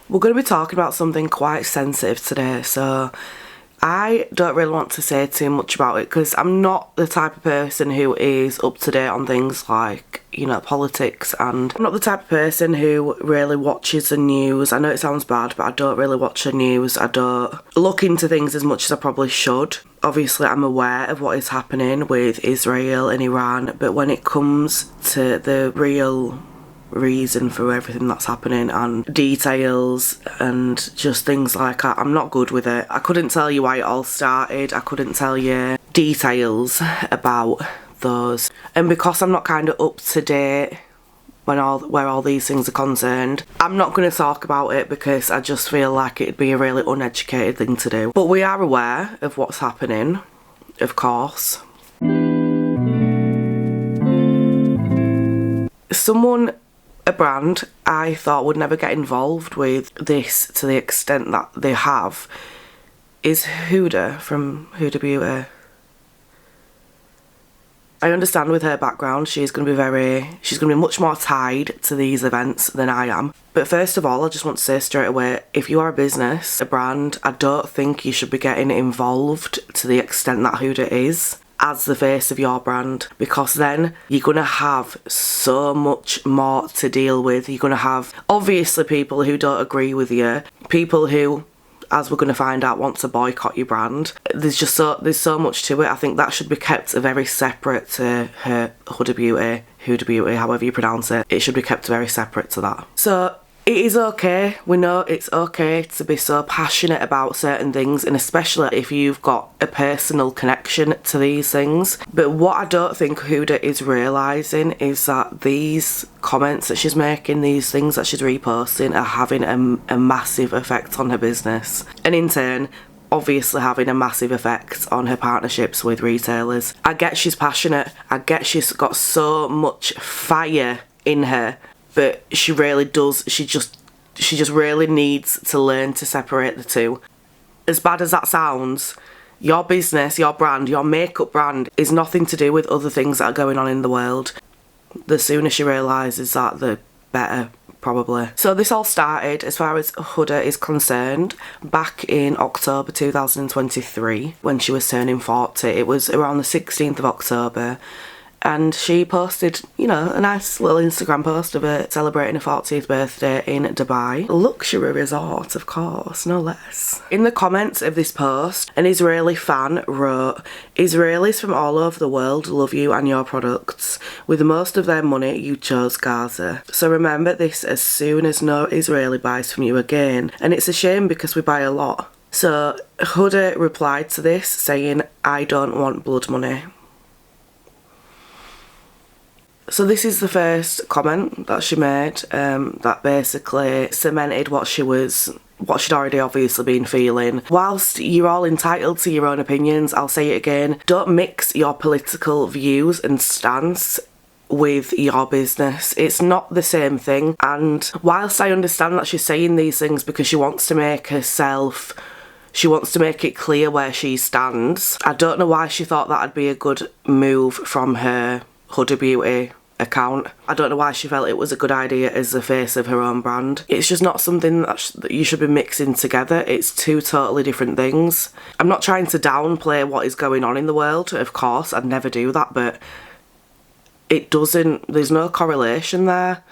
We're going to be talking about something quite sensitive today, so I don't really want to say too much about it because I'm not the type of person who is up to date on things like, you know, politics, and I'm not the type of person who really watches the news. I know it sounds bad, but I don't really watch the news. I don't look into things as much as I probably should. Obviously, I'm aware of what is happening with Israel and Iran, but when it comes to the real reason for everything that's happening and details and just things like that, I'm not good with it. I couldn't tell you why it all started. I couldn't tell you details about those, and because I'm not kind of up to date where all these things are concerned, I'm not going to talk about it because I just feel like it'd be a really uneducated thing to do. But we are aware of what's happening, of course. A brand I thought would never get involved with this to the extent that they have is Huda from Huda Beauty. I understand with her background she's going to be much more tied to these events than I am. But first of all, I just want to say straight away, if you are a business, a brand, I don't think you should be getting involved to the extent that Huda is as the face of your brand, because then you're going to have so much more to deal with. You're going to have, obviously, people who don't agree with you, people who, as we're going to find out, want to boycott your brand. There's so much to it. I think that should be kept very separate to her Huda Beauty, however you pronounce it. It should be kept very separate to that. So it is okay. We know it's okay to be so passionate about certain things, and especially if you've got a personal connection to these things. But what I don't think Huda is realising is that these comments that she's making, these things that she's reposting, are having a massive effect on her business. And in turn, obviously having a massive effect on her partnerships with retailers. I get she's passionate. I get she's got so much fire in her. But she really does, she just really needs to learn to separate the two. As bad as that sounds, your business, your brand, your makeup brand is nothing to do with other things that are going on in the world. The sooner she realises that, the better, probably. So this all started, as far as Huda is concerned, back in October 2023, when she was turning 40. It was around the 16th of October. And she posted, you know, a nice little Instagram post of her celebrating her 40th birthday in Dubai. A luxury resort, of course, no less. In the comments of this post, an Israeli fan wrote, "Israelis from all over the world love you and your products. With most of their money, you chose Gaza. So remember this as soon as no Israeli buys from you again. And it's a shame because we buy a lot." So Huda replied to this saying, "I don't want blood money." So this is the first comment that she made that basically cemented what she'd already obviously been feeling. Whilst you're all entitled to your own opinions, I'll say it again, don't mix your political views and stance with your business. It's not the same thing. And whilst I understand that she's saying these things because she wants to make it clear where she stands, I don't know why she thought that'd be a good move from her Huda Beauty account. I don't know why she felt it was a good idea as the face of her own brand. It's just not something that you should be mixing together. It's two totally different things. I'm not trying to downplay what is going on in the world, of course, I'd never do that, but there's no correlation there.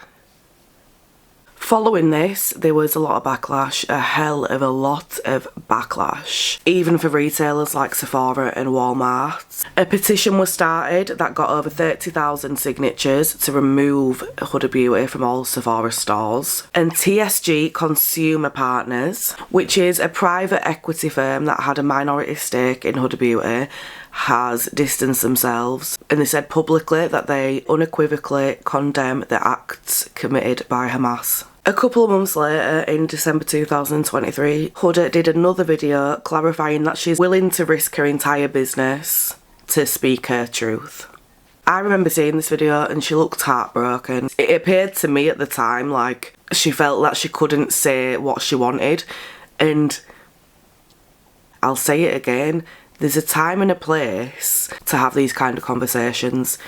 Following this, there was a lot of backlash, a hell of a lot of backlash, even for retailers like Sephora and Walmart. A petition was started that got over 30,000 signatures to remove Huda Beauty from all Sephora stores. And TSG Consumer Partners, which is a private equity firm that had a minority stake in Huda Beauty, has distanced themselves, and they said publicly that they unequivocally condemn the acts committed by Hamas. A couple of months later, in December 2023, Huda did another video clarifying that she's willing to risk her entire business to speak her truth. I remember seeing this video and she looked heartbroken. It appeared to me at the time like she felt that she couldn't say what she wanted, and I'll say it again, there's a time and a place to have these kind of conversations.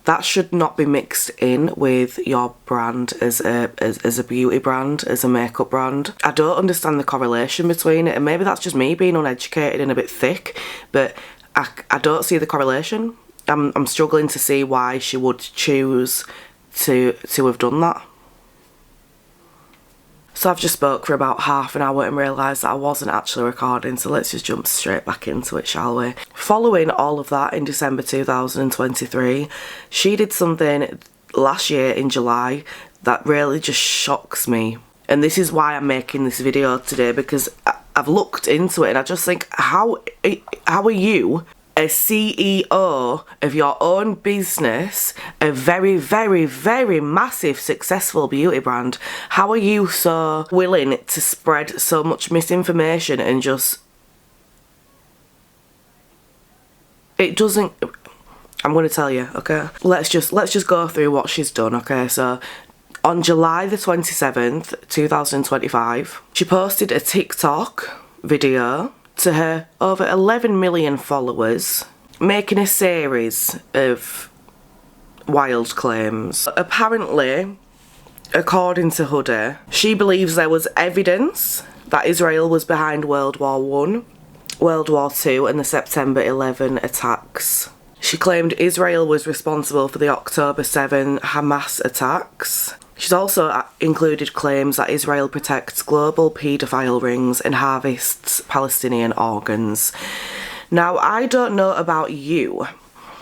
That should not be mixed in with your brand as a beauty brand, as a makeup brand. I don't understand the correlation between it, and maybe that's just me being uneducated and a bit thick, but I don't see the correlation. I'm struggling to see why she would choose to have done that. So I've just spoke for about half an hour and realised that I wasn't actually recording, so let's just jump straight back into it, shall we? Following all of that, in December 2023, she did something last year in July that really just shocks me. And this is why I'm making this video today, because I've looked into it and I just think, how are you, a CEO of your own business, a very, very, very massive successful beauty brand, how are you so willing to spread so much misinformation and just... It doesn't... I'm going to tell you, okay? Let's just go through what she's done, okay? So on July the 27th, 2025, she posted a TikTok video to her over 11 million followers, making a series of wild claims. Apparently, according to Huda, she believes there was evidence that Israel was behind World War I, World War II and the September 11 attacks. She claimed Israel was responsible for the October 7 Hamas attacks. She's also included claims that Israel protects global paedophile rings and harvests Palestinian organs. Now, I don't know about you,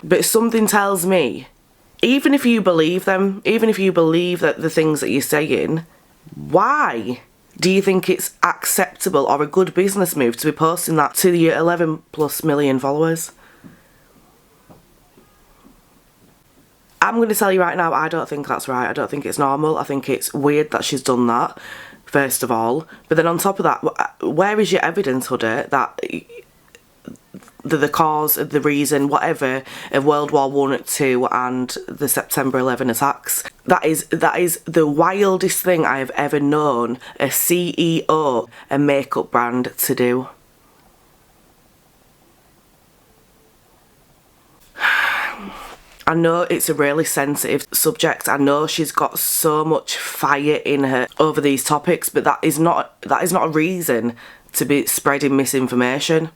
but something tells me, even if you believe them, even if you believe that the things that you're saying, why do you think it's acceptable or a good business move to be posting that to your 11 plus million followers? I'm going to tell you right now, I don't think that's right. I don't think it's normal. I think it's weird that she's done that, first of all. But then on top of that, where is your evidence, Huda, that the cause, the reason, whatever, of World War I, II and the September 11 attacks? That is the wildest thing I have ever known a CEO, a makeup brand, to do. I know it's a really sensitive subject. I know she's got so much fire in her over these topics, but that is not a reason to be spreading misinformation.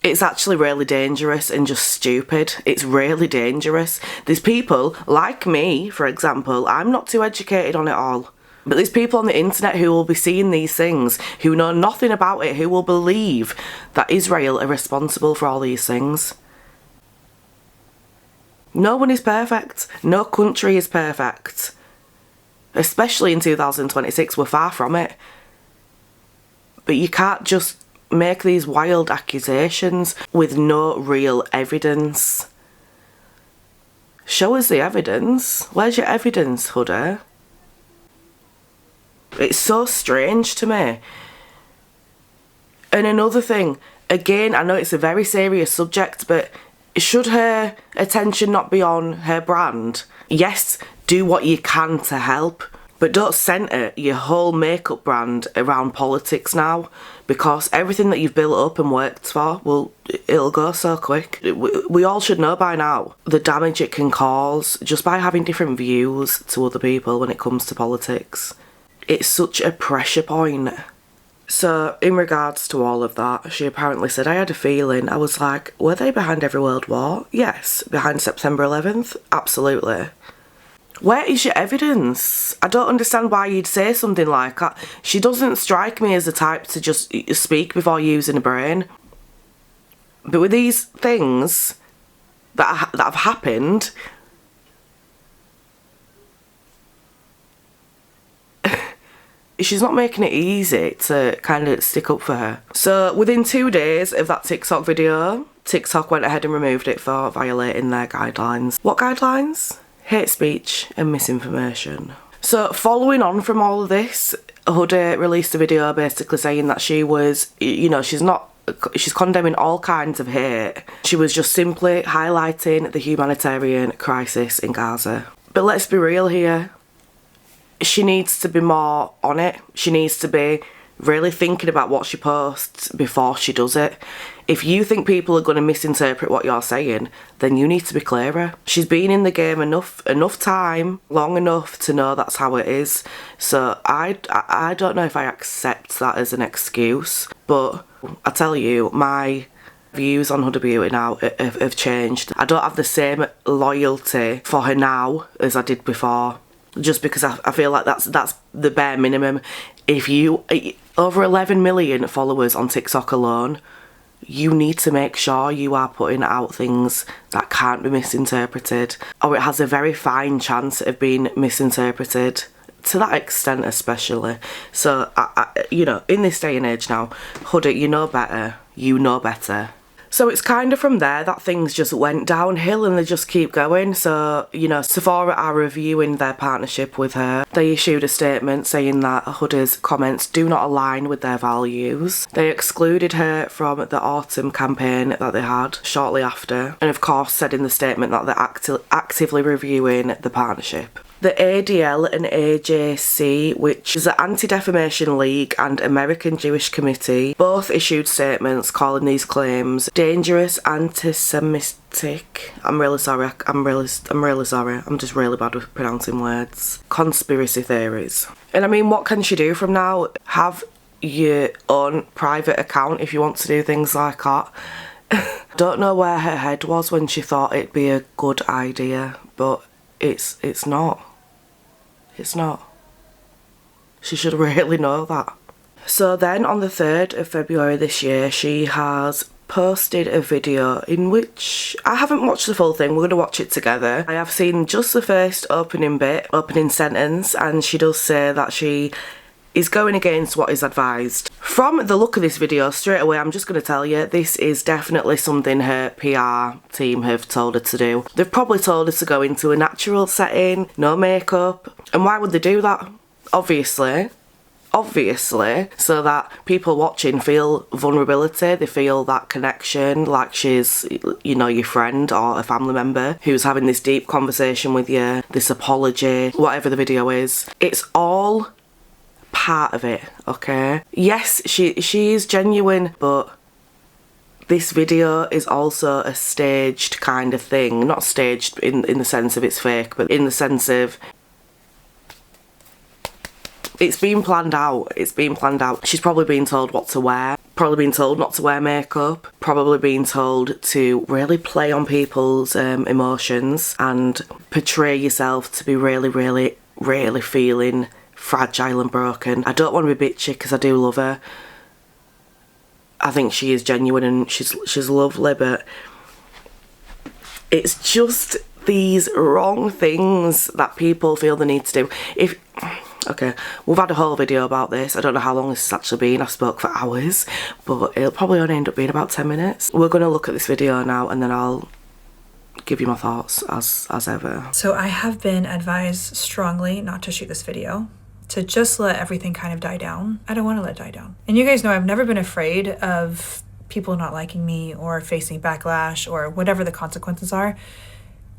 It's actually really dangerous and just stupid. It's really dangerous. There's people like me, for example, I'm not too educated on it all. But there's people on the internet who will be seeing these things, who know nothing about it, who will believe that Israel are responsible for all these things. No one is perfect. No country is perfect. Especially in 2026, we're far from it. But you can't just make these wild accusations with no real evidence. Show us the evidence. Where's your evidence, Huda? It's so strange to me. And another thing, again, I know it's a very serious subject, but should her attention not be on her brand? Yes, do what you can to help, but don't centre your whole makeup brand around politics now, because everything that you've built up and worked for, well, it'll go so quick. We all should know by now the damage it can cause just by having different views to other people when it comes to politics. It's such a pressure point. So, in regards to all of that, she apparently said, I had a feeling. I was like, were they behind every world war? Yes. Behind September 11th? Absolutely. Where is your evidence? I don't understand why you'd say something like that. She doesn't strike me as the type to just speak before using a brain. But with these things that have happened, she's not making it easy to kind of stick up for her. So within 2 days of that TikTok video, TikTok went ahead and removed it for violating their guidelines. What guidelines? Hate speech and misinformation. So following on from all of this, Huda released a video basically saying that she was, you know, she's condemning all kinds of hate. She was just simply highlighting the humanitarian crisis in Gaza. But let's be real here. She needs to be more on it. She needs to be really thinking about what she posts before she does it. If you think people are going to misinterpret what you're saying, then you need to be clearer. She's been in the game enough time, long enough to know that's how it is. So I don't know if I accept that as an excuse, but I tell you, my views on Huda Beauty now have changed. I don't have the same loyalty for her now as I did before, just because I feel like that's the bare minimum. If you over 11 million followers on TikTok alone, you need to make sure you are putting out things that can't be misinterpreted, or it has a very fine chance of being misinterpreted, to that extent especially. So, you know, in this day and age now, Huda, you know better. You know better. So it's kind of from there that things just went downhill and they just keep going. So, you know, Sephora are reviewing their partnership with her. They issued a statement saying that Huda's comments do not align with their values. They excluded her from the autumn campaign that they had shortly after. And of course said in the statement that they're actively reviewing the partnership. The ADL and AJC, which is the Anti-Defamation League and American Jewish Committee, both issued statements calling these claims dangerous, anti-Semitic. I'm really sorry. I'm really sorry. I'm just really bad with pronouncing words. Conspiracy theories. And I mean, what can she do from now? Have your own private account if you want to do things like that. Don't know where her head was when she thought it'd be a good idea, but it's not. It's not. She should really know that. So then on the 3rd of February this year, she has posted a video in which I haven't watched the full thing. We're going to watch it together. I have seen just the first opening sentence, and she does say that she is going against what is advised. From the look of this video, straight away, I'm just going to tell you, this is definitely something her PR team have told her to do. They've probably told her to go into a natural setting, no makeup. And why would they do that? Obviously, so that people watching feel vulnerability, they feel that connection, like she's, you know, your friend or a family member who's having this deep conversation with you, this apology, whatever the video is. It's all part of it, okay? Yes, she is genuine, but this video is also a staged kind of thing. Not staged in the sense of it's fake, but in the sense of it's been planned out. It's been planned out. She's probably been told what to wear, probably been told not to wear makeup, probably been told to really play on people's emotions and portray yourself to be really, really, really feeling fragile and broken. I don't want to be bitchy because I do love her. I think she is genuine and she's lovely, but it's just these wrong things that people feel the need to do. Okay, we've had a whole video about this. I don't know how long this has actually been. I've spoke for hours, but it'll probably only end up being about 10 minutes. We're going to look at this video now and then I'll give you my thoughts as ever. So I have been advised strongly not to shoot this video, to just let everything kind of die down. I don't want to let it die down. And you guys know I've never been afraid of people not liking me or facing backlash or whatever the consequences are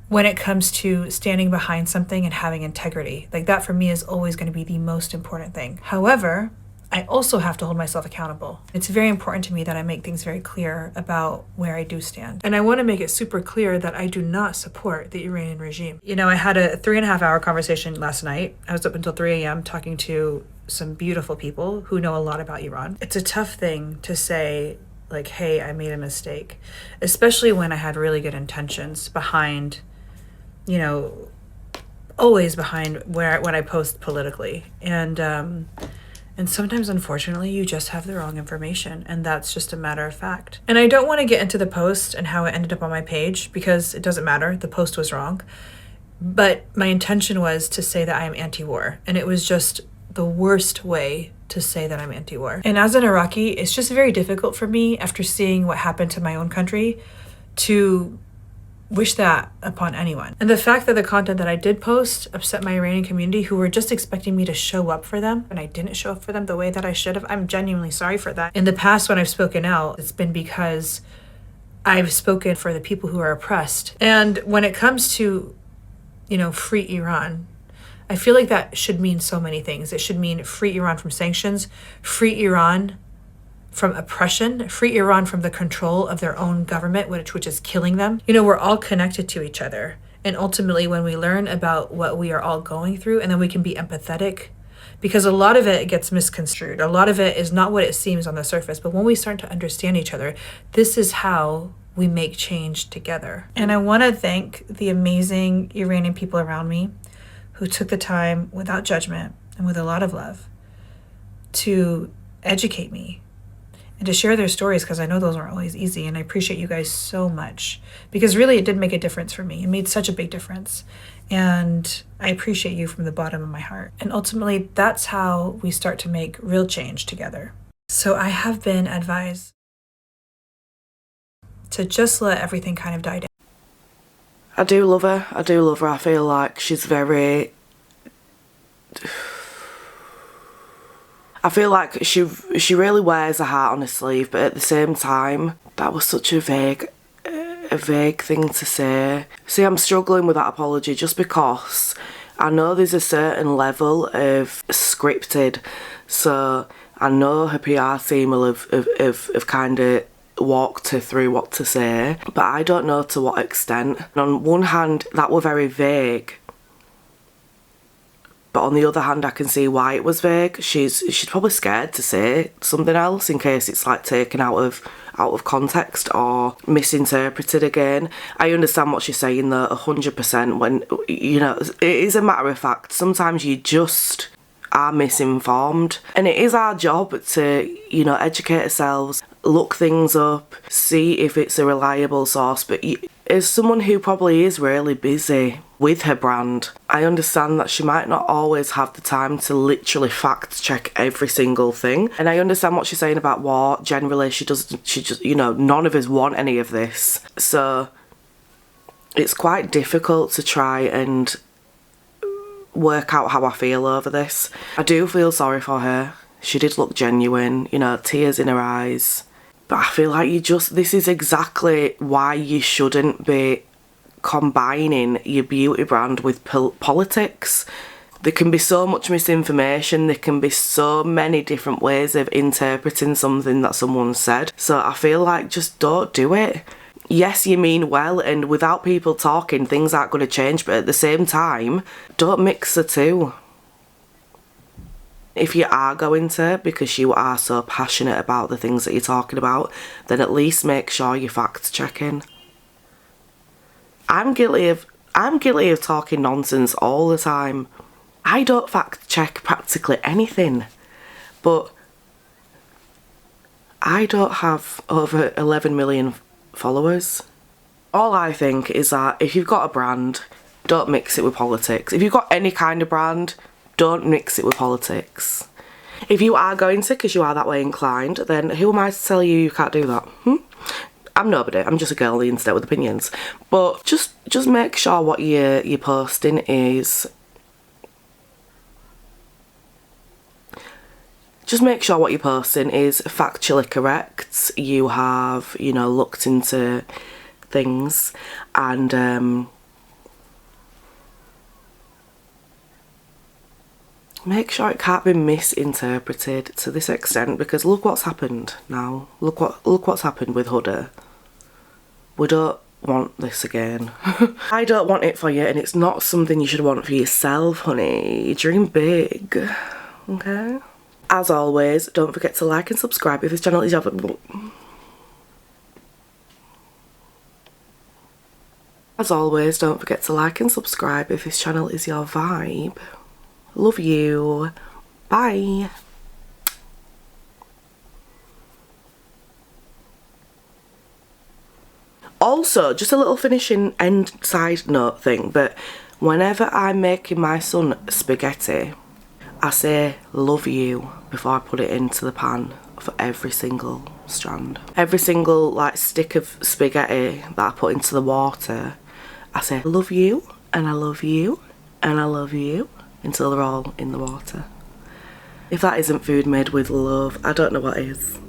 when it comes to standing behind something and having integrity. Like, that for me is always going to be the most important thing. However, I also have to hold myself accountable. It's very important to me that I make things very clear about where I do stand. And I want to make it super clear that I do not support the Iranian regime. You know, I had a 3.5-hour conversation last night. I was up until 3 a.m. talking to some beautiful people who know a lot about Iran. It's a tough thing to say, like, hey, I made a mistake, especially when I had really good intentions behind, you know, always behind when I post politically. And sometimes, unfortunately, you just have the wrong information, and that's just a matter of fact. And I don't want to get into the post and how it ended up on my page, because it doesn't matter. The post was wrong. But my intention was to say that I am anti-war, and it was just the worst way to say that I'm anti-war. And as an Iraqi, it's just very difficult for me, after seeing what happened to my own country, to wish that upon anyone. And the fact that the content that I did post upset my Iranian community, who were just expecting me to show up for them, and I didn't show up for them the way that I should have, I'm genuinely sorry for that. In the past, when I've spoken out, it's been because I've spoken for the people who are oppressed. And when it comes to, you know, free Iran, I feel like that should mean so many things. It should mean free Iran from sanctions, free Iran from oppression, free Iran from the control of their own government, which is killing them. You know, we're all connected to each other. And ultimately, when we learn about what we are all going through, and then we can be empathetic, because a lot of it gets misconstrued. A lot of it is not what it seems on the surface. But when we start to understand each other, this is how we make change together. And I want to thank the amazing Iranian people around me who took the time without judgment and with a lot of love to educate me and to share their stories, because I know those aren't always easy. And I appreciate you guys so much, because really it did make a difference for me. It made such a big difference. And I appreciate you from the bottom of my heart. And ultimately, that's how we start to make real change together. So I have been advised to just let everything kind of die down. I do love her. I do love her. I feel like she's very... I feel like she really wears her heart on her sleeve, but at the same time, that was such a vague thing to say. See, I'm struggling with that apology just because I know there's a certain level of scripted, so I know her PR team will have kind of walked her through what to say, but I don't know to what extent. And on one hand, that were very vague, but on the other hand, I can see why it was vague. She's probably scared to say something else in case it's like taken out of context or misinterpreted again. I understand what she's saying though, 100%, when, you know, it is a matter of fact. Sometimes you just are misinformed, and it is our job to, you know, educate ourselves, look things up, see if it's a reliable source. But as someone who probably is really busy with her brand, I understand that she might not always have the time to literally fact check every single thing. And I understand what she's saying about war. Generally, she just, you know, none of us want any of this. So it's quite difficult to try and work out how I feel over this. I do feel sorry for her. She did look genuine, you know, tears in her eyes. But I feel like this is exactly why you shouldn't be combining your beauty brand with politics. There can be so much misinformation, there can be so many different ways of interpreting something that someone said. So I feel like just don't do it. Yes, you mean well, and without people talking, things aren't going to change, but at the same time, don't mix the two. If you are going to, because you are so passionate about the things that you're talking about, then at least make sure you're fact checking. I'm guilty of talking nonsense all the time. I don't fact check practically anything, but I don't have over 11 million followers. All I think is that if you've got a brand, don't mix it with politics. If you've got any kind of brand, don't mix it with politics. If you are going to, because you are that way inclined, then who am I to tell you can't do that? I'm nobody. I'm just a girl on the internet with opinions. But just make sure what you're posting is... Just make sure what you're posting is factually correct. You have, you know, looked into things, and make sure it can't be misinterpreted to this extent, because look what's happened now. Look what's happened with Huda. We don't want this again. I don't want it for you, and it's not something you should want for yourself, honey. Dream big, okay? As always, don't forget to like and subscribe if this channel is your... As always, don't forget to like and subscribe if this channel is your vibe. Love you. Bye. Also, just a little finishing end side note thing, but whenever I'm making my son spaghetti, I say love you before I put it into the pan for every single strand. Every single like stick of spaghetti that I put into the water, I say love you, and I love you, and I love you, until they're all in the water. If that isn't food made with love, I don't know what is.